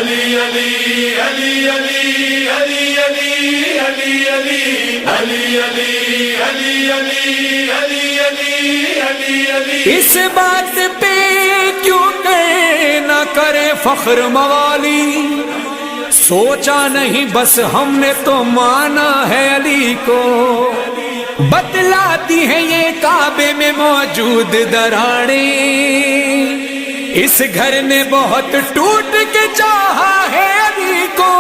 علی علی علی علی علی علی علی علی علی علی علی علی علی علی علی علی۔ اس بات پہ کیوں کہ نہ کرے فخر موالی، سوچا نہیں بس ہم نے تو مانا ہے علی کو۔ بتلاتی ہیں یہ کعبے میں موجود دراڑیں، اس گھر نے بہت ٹوٹ کے چاہا ہے علی کو۔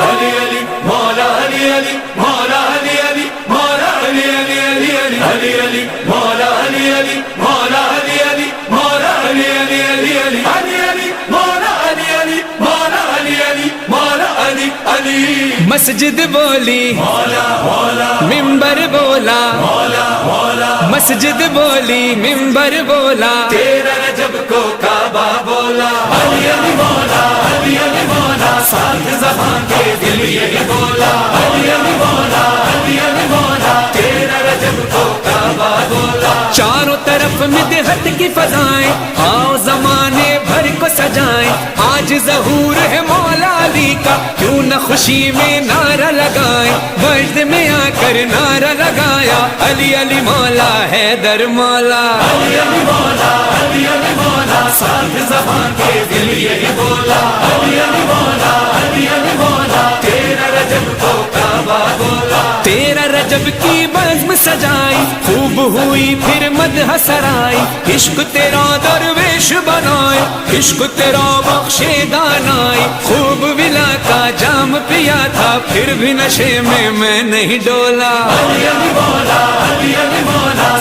علی علی مولا علی علی مولا علی علی مولا علی علی علی علی علی علی مولا علی علی مولا علی علی مولا علی علی علی علی علی علی مولا علی علی مولا علی علی مولا علی علی۔ مسجد بولی مولا مولا منبر بولا، مولا مولا مسجد بولی منبر بولا، تیرا رجب کو کعبہ بولا۔ علی علی مولا علی علی مولا ساتھ زبان کے دل یہی بولا۔ علی علی مولا علی علی مولا تیرا رجب کو کعبہ بولا۔ چاروں طرف مدحت کی فضائیں، آؤ زمانے بھر کو سجائیں، آج ظہور ہے مولا علی کا، کیوں نہ خوشی میں نعرہ لگائیں، مجد میں آ کر نعرہ لگایا، علی علی مولا حیدر مولا۔ علی علی مولا علی علی مولا ساتھ زبان کے دل یہی بولا۔ علی علی مولا علی علی مولا تیرا رجب کو کعبہ بولا۔ تیرا رجب کی بزم سجائی، خوب ہوئی پھر مدح سرائی، عشق تیرا درویش بنائے، عشق تیرا بخشے دانائی، خوب ولا کا جام پیا تھا پھر بھی نشے میں نہیں ڈولا۔ علی علی مولا علی علی مولا